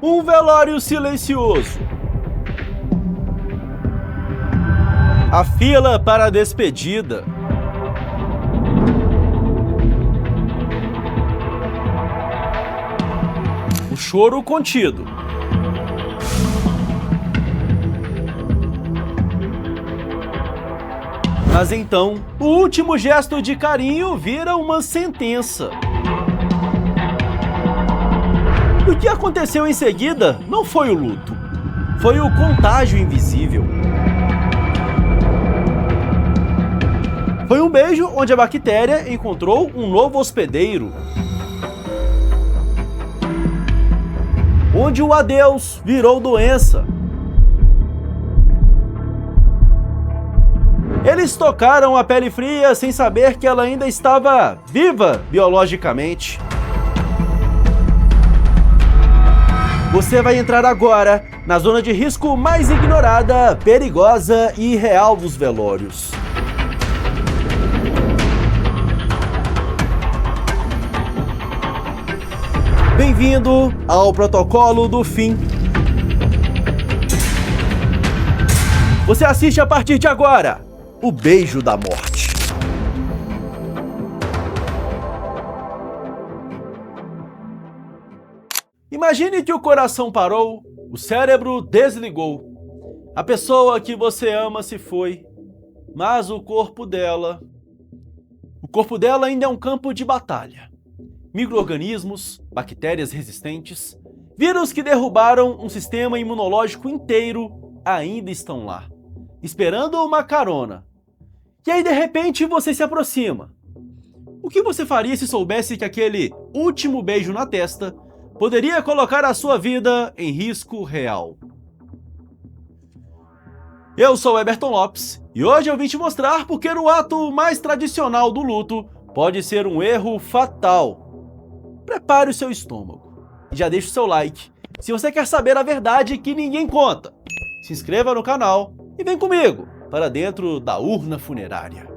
Um velório silencioso. A fila para a despedida. O choro contido. Mas então, o último gesto de carinho vira uma sentença. E o que aconteceu em seguida não foi o luto, foi o contágio invisível. Foi um beijo onde a bactéria encontrou um novo hospedeiro. Onde o adeus virou doença. Eles tocaram a pele fria sem saber que ela ainda estava viva biologicamente. Você vai entrar agora na zona de risco mais ignorada, perigosa e irreal dos velórios. Bem-vindo ao Protocolo do Fim. Você assiste a partir de agora o Beijo da Morte. Imagine que o coração parou, o cérebro desligou. A pessoa que você ama se foi, mas o corpo dela ainda é um campo de batalha. Micro-organismos, bactérias resistentes, vírus que derrubaram um sistema imunológico inteiro ainda estão lá, esperando uma carona. E aí, de repente, você se aproxima. O que você faria se soubesse que aquele último beijo na testa poderia colocar a sua vida em risco real? Eu sou Eberton Lopes e hoje eu vim te mostrar porque o ato mais tradicional do luto pode ser um erro fatal. Prepare o seu estômago e já deixe o seu like se você quer saber a verdade que ninguém conta. Se inscreva no canal e vem comigo para dentro da urna funerária.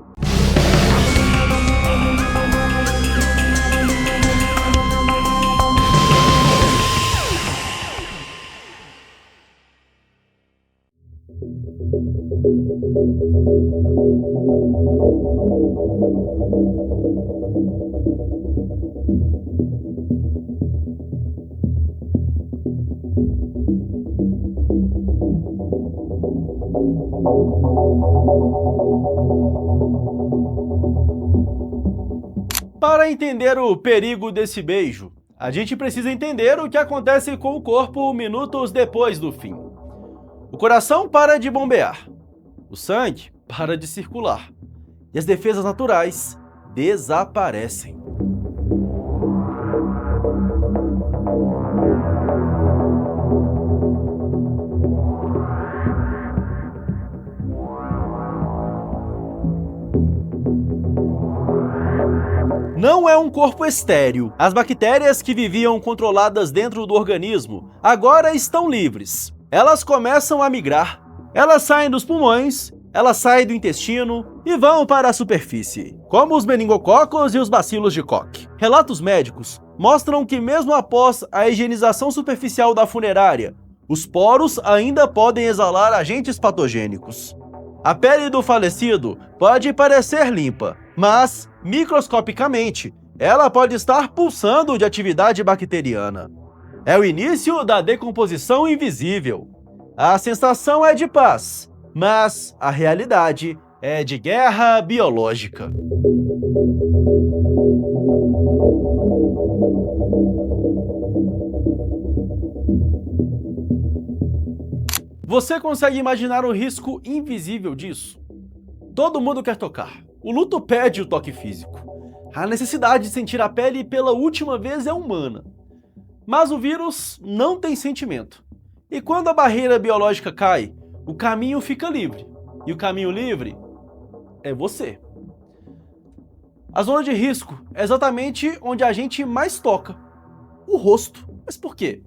Para entender o perigo desse beijo, a gente precisa entender o que acontece com o corpo minutos depois do fim. O coração para de bombear, o sangue para de circular e as defesas naturais desaparecem. Não é um corpo estéril. As bactérias que viviam controladas dentro do organismo agora estão livres. Elas começam a migrar. Elas saem dos pulmões, elas saem do intestino e vão para a superfície, como os meningococos e os bacilos de Koch. Relatos médicos mostram que mesmo após a higienização superficial da funerária, os poros ainda podem exalar agentes patogênicos. A pele do falecido pode parecer limpa, mas, microscopicamente, ela pode estar pulsando de atividade bacteriana. É o início da decomposição invisível. A sensação é de paz, mas a realidade é de guerra biológica. Você consegue imaginar o risco invisível disso? Todo mundo quer tocar. O luto pede o toque físico. A necessidade de sentir a pele pela última vez é humana. Mas o vírus não tem sentimento. E quando a barreira biológica cai, o caminho fica livre. E o caminho livre é você. A zona de risco é exatamente onde a gente mais toca. O rosto. Mas por quê?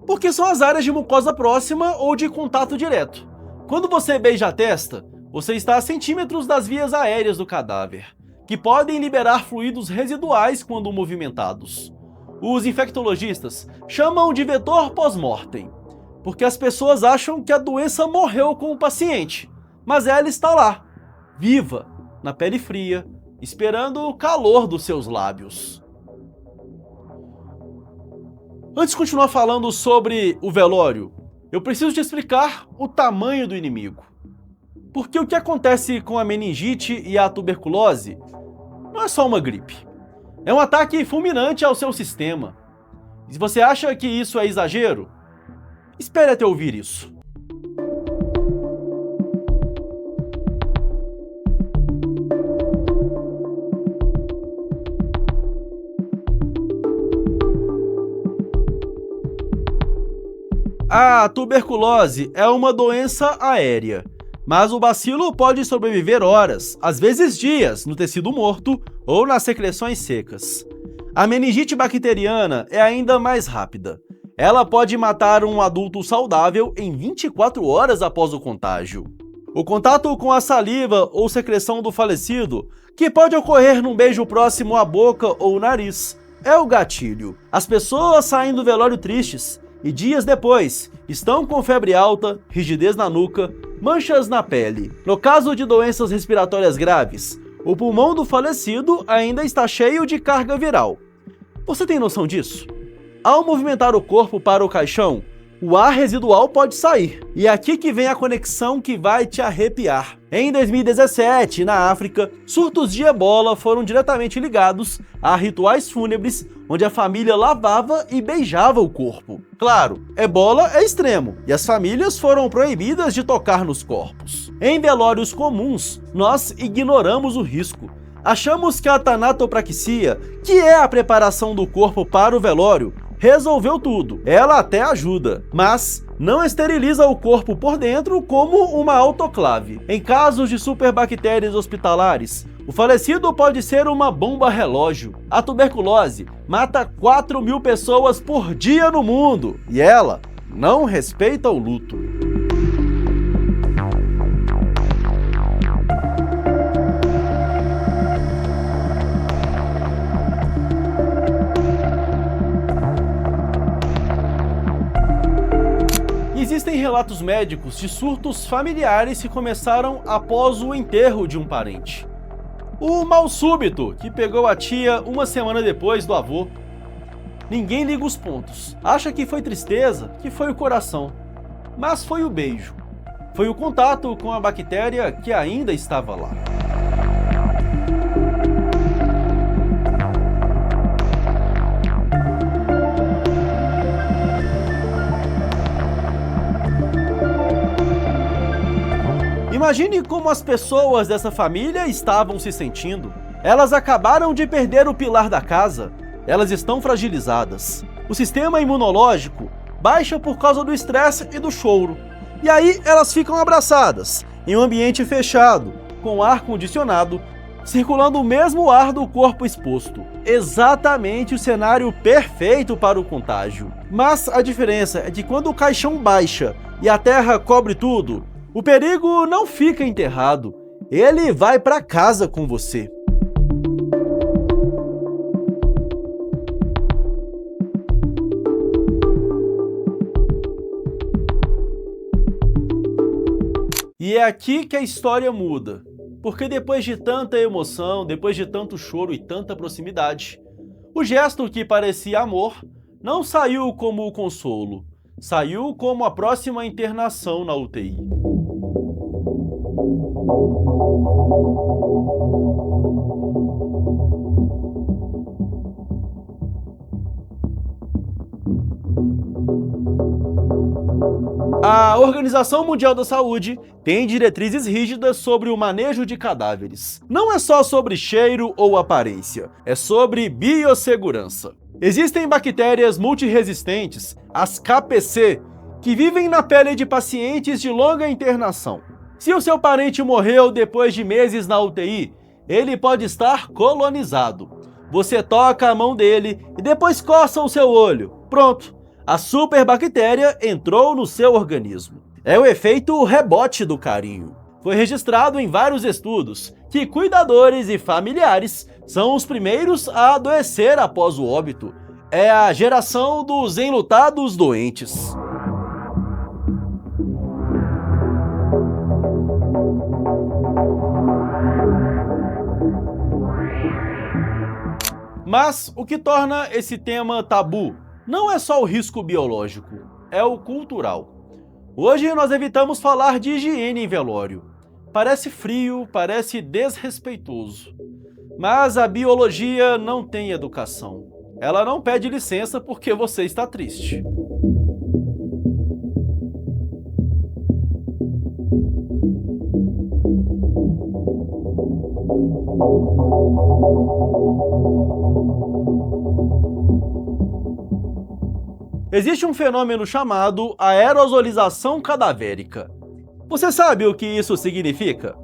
Porque são as áreas de mucosa próxima ou de contato direto. Quando você beija a testa, você está a centímetros das vias aéreas do cadáver, que podem liberar fluidos residuais quando movimentados. Os infectologistas chamam de vetor pós-mortem, porque as pessoas acham que a doença morreu com o paciente, mas ela está lá, viva, na pele fria, esperando o calor dos seus lábios. Antes de continuar falando sobre o velório, eu preciso te explicar o tamanho do inimigo. Porque o que acontece com a meningite e a tuberculose não é só uma gripe. É um ataque fulminante ao seu sistema. E se você acha que isso é exagero, espere até ouvir isso. A tuberculose é uma doença aérea, mas o bacilo pode sobreviver horas, às vezes dias, no tecido morto ou nas secreções secas. A meningite bacteriana é ainda mais rápida. Ela pode matar um adulto saudável em 24 horas após o contágio. O contato com a saliva ou secreção do falecido, que pode ocorrer num beijo próximo à boca ou nariz, é o gatilho. As pessoas saem do velório tristes e dias depois estão com febre alta, rigidez na nuca, manchas na pele. No caso de doenças respiratórias graves, o pulmão do falecido ainda está cheio de carga viral. Você tem noção disso? Ao movimentar o corpo para o caixão, o ar residual pode sair. E é aqui que vem a conexão que vai te arrepiar. Em 2017, na África, surtos de ebola foram diretamente ligados a rituais fúnebres onde a família lavava e beijava o corpo. Claro, ebola é extremo e as famílias foram proibidas de tocar nos corpos. Em velórios comuns, nós ignoramos o risco. Achamos que a tanatopraxia, que é a preparação do corpo para o velório, resolveu tudo. Ela até ajuda, mas não esteriliza o corpo por dentro como uma autoclave. Em casos de superbactérias hospitalares, o falecido pode ser uma bomba relógio. A tuberculose mata 4.000 pessoas por dia no mundo e ela não respeita o luto. Existem relatos médicos de surtos familiares que começaram após o enterro de um parente. O mal súbito, que pegou a tia uma semana depois do avô. Ninguém liga os pontos. Acha que foi tristeza, que foi o coração. Mas foi o beijo. Foi o contato com a bactéria que ainda estava lá. Imagine como as pessoas dessa família estavam se sentindo. Elas acabaram de perder o pilar da casa. Elas estão fragilizadas. O sistema imunológico baixa por causa do estresse e do choro. E aí elas ficam abraçadas, em um ambiente fechado, com ar condicionado, circulando o mesmo ar do corpo exposto. Exatamente o cenário perfeito para o contágio. Mas a diferença é que quando o caixão baixa e a terra cobre tudo, o perigo não fica enterrado, ele vai para casa com você. E é aqui que a história muda, porque depois de tanta emoção, depois de tanto choro e tanta proximidade, o gesto que parecia amor não saiu como o consolo, saiu como a próxima internação na UTI. A Organização Mundial da Saúde tem diretrizes rígidas sobre o manejo de cadáveres. Não é só sobre cheiro ou aparência, é sobre biossegurança. Existem bactérias multiresistentes, as KPC, que vivem na pele de pacientes de longa internação. Se o seu parente morreu depois de meses na UTI, ele pode estar colonizado. Você toca a mão dele e depois coça o seu olho. Pronto, a superbactéria entrou no seu organismo. É o efeito rebote do carinho. Foi registrado em vários estudos que cuidadores e familiares são os primeiros a adoecer após o óbito. É a geração dos enlutados doentes. Mas o que torna esse tema tabu não é só o risco biológico, é o cultural. Hoje nós evitamos falar de higiene em velório. Parece frio, parece desrespeitoso. Mas a biologia não tem educação. Ela não pede licença porque você está triste. Existe um fenômeno chamado aerosolização cadavérica. Você sabe o que isso significa?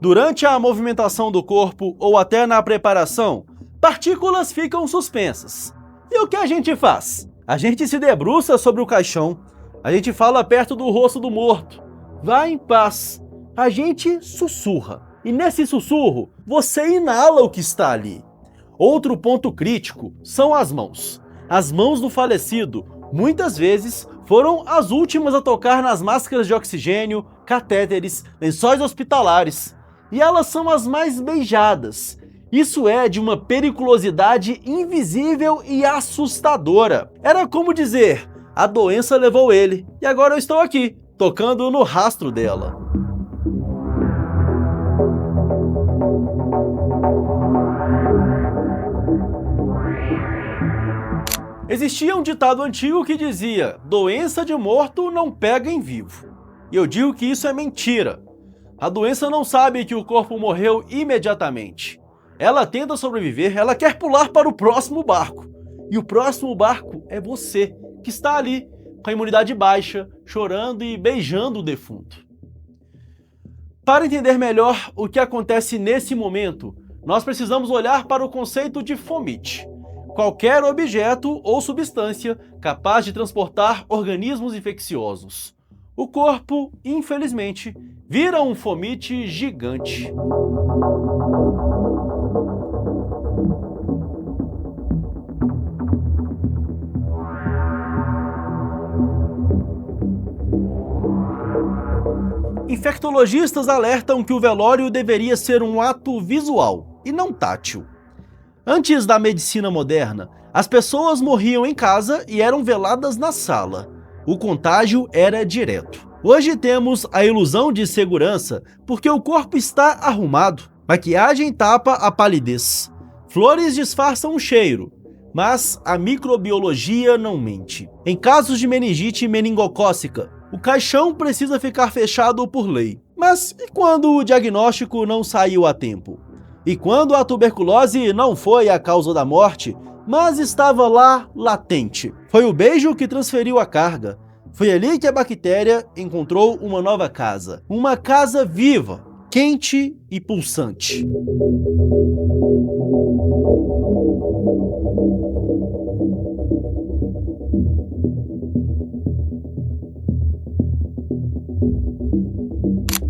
Durante a movimentação do corpo ou até na preparação, partículas ficam suspensas. E o que a gente faz? A gente se debruça sobre o caixão, a gente fala perto do rosto do morto, vá em paz. A gente sussurra. E nesse sussurro, você inala o que está ali. Outro ponto crítico são as mãos. As mãos do falecido, muitas vezes, foram as últimas a tocar nas máscaras de oxigênio, catéteres, lençóis hospitalares. E elas são as mais beijadas. Isso é de uma periculosidade invisível e assustadora. Era como dizer, a doença levou ele, e agora eu estou aqui, tocando no rastro dela. Existia um ditado antigo que dizia, doença de morto não pega em vivo. E eu digo que isso é mentira. A doença não sabe que o corpo morreu imediatamente. Ela tenta sobreviver, ela quer pular para o próximo barco. E o próximo barco é você, que está ali, com a imunidade baixa, chorando e beijando o defunto. Para entender melhor o que acontece nesse momento, nós precisamos olhar para o conceito de fomite. Qualquer objeto ou substância capaz de transportar organismos infecciosos. O corpo, infelizmente, vira um fomite gigante. Infectologistas alertam que o velório deveria ser um ato visual e não tátil. Antes da medicina moderna, as pessoas morriam em casa e eram veladas na sala. O contágio era direto. Hoje temos a ilusão de segurança porque o corpo está arrumado. Maquiagem tapa a palidez. Flores disfarçam o cheiro. Mas a microbiologia não mente. Em casos de meningite meningocócica, o caixão precisa ficar fechado por lei. Mas e quando o diagnóstico não saiu a tempo? E quando a tuberculose não foi a causa da morte, mas estava lá latente? Foi o beijo que transferiu a carga. Foi ali que a bactéria encontrou uma nova casa. Uma casa viva, quente e pulsante.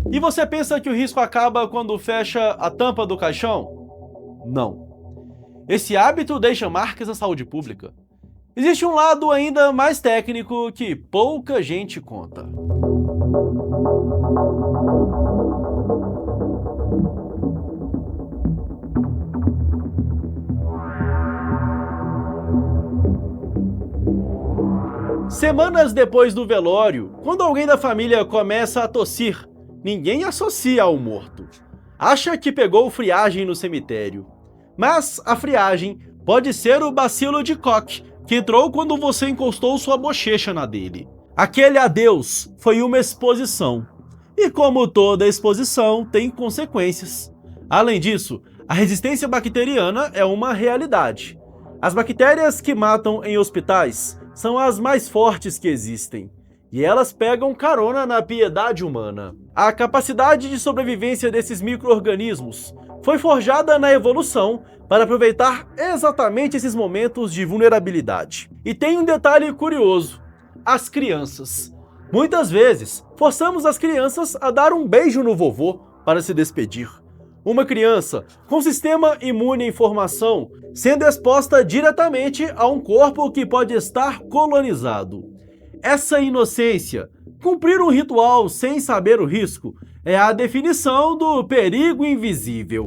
E você pensa que o risco acaba quando fecha a tampa do caixão? Não. Esse hábito deixa marcas na saúde pública. Existe um lado ainda mais técnico que pouca gente conta. Semanas depois do velório, quando alguém da família começa a tossir, ninguém associa ao morto. Acha que pegou friagem no cemitério. Mas a friagem pode ser o bacilo de Koch, que entrou quando você encostou sua bochecha na dele. Aquele adeus foi uma exposição. E como toda exposição, tem consequências. Além disso, a resistência bacteriana é uma realidade. As bactérias que matam em hospitais são as mais fortes que existem. E elas pegam carona na piedade humana. A capacidade de sobrevivência desses micro-organismos foi forjada na evolução para aproveitar exatamente esses momentos de vulnerabilidade. E tem um detalhe curioso: as crianças. Muitas vezes, forçamos as crianças a dar um beijo no vovô para se despedir. Uma criança com sistema imune em formação sendo exposta diretamente a um corpo que pode estar colonizado. Essa inocência, cumprir um ritual sem saber o risco, é a definição do perigo invisível.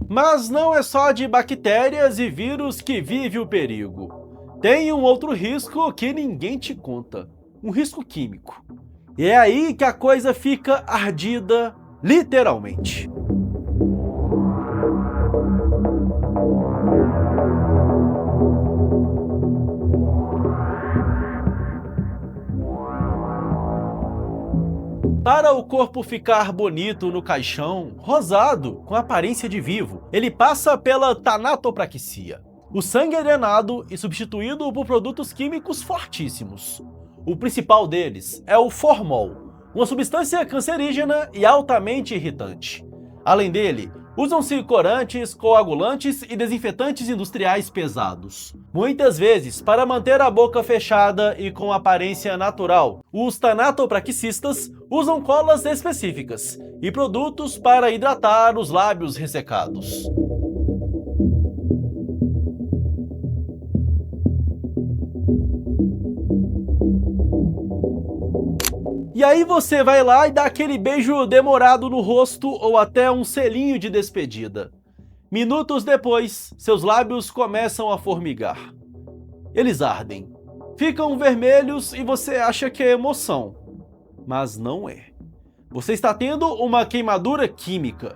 Mas não é só de bactérias e vírus que vive o perigo. Tem um outro risco que ninguém te conta, um risco químico. E é aí que a coisa fica ardida, literalmente. Para o corpo ficar bonito no caixão, rosado, com aparência de vivo, ele passa pela tanatopraquisia. O sangue é drenado e substituído por produtos químicos fortíssimos. O principal deles é o formol, uma substância cancerígena e altamente irritante. Além dele, usam-se corantes, coagulantes e desinfetantes industriais pesados. Muitas vezes, para manter a boca fechada e com aparência natural, os tanatopraxistas usam colas específicas e produtos para hidratar os lábios ressecados. E aí você vai lá e dá aquele beijo demorado no rosto ou até um selinho de despedida. Minutos depois, seus lábios começam a formigar. Eles ardem, ficam vermelhos e você acha que é emoção. Mas não é. Você está tendo uma queimadura química.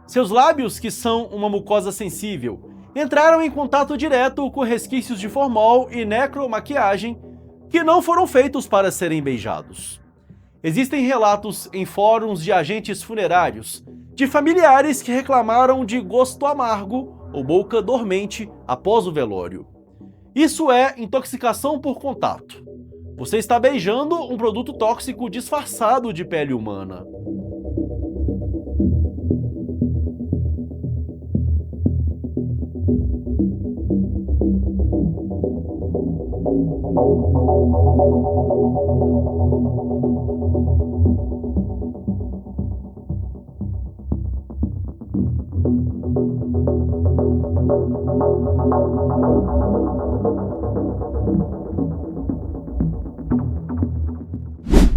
Seus lábios, que são uma mucosa sensível, entraram em contato direto com resquícios de formol e necromaquiagem que não foram feitos para serem beijados. Existem relatos em fóruns de agentes funerários de familiares que reclamaram de gosto amargo ou boca dormente após o velório. Isso é intoxicação por contato. Você está beijando um produto tóxico disfarçado de pele humana.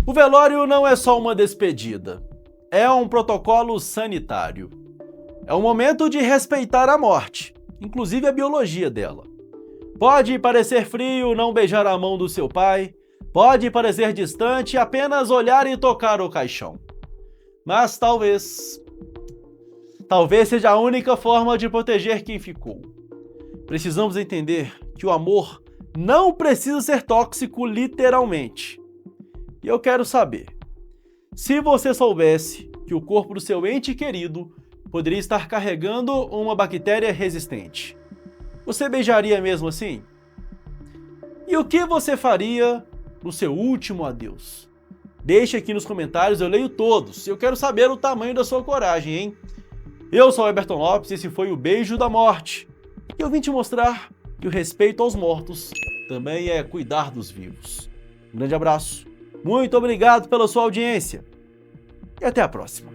O velório não é só uma despedida, é um protocolo sanitário. É um momento de respeitar a morte, inclusive a biologia dela. Pode parecer frio não beijar a mão do seu pai, pode parecer distante apenas olhar e tocar o caixão. Mas talvez seja a única forma de proteger quem ficou. Precisamos entender que o amor não precisa ser tóxico literalmente. E eu quero saber, se você soubesse que o corpo do seu ente querido poderia estar carregando uma bactéria resistente, você beijaria mesmo assim? E o que você faria no seu último adeus? Deixe aqui nos comentários, eu leio todos. Eu quero saber o tamanho da sua coragem, hein? Eu sou o Eberton Lopes e esse foi o Beijo da Morte. E eu vim te mostrar que o respeito aos mortos também é cuidar dos vivos. Um grande abraço, muito obrigado pela sua audiência e até a próxima.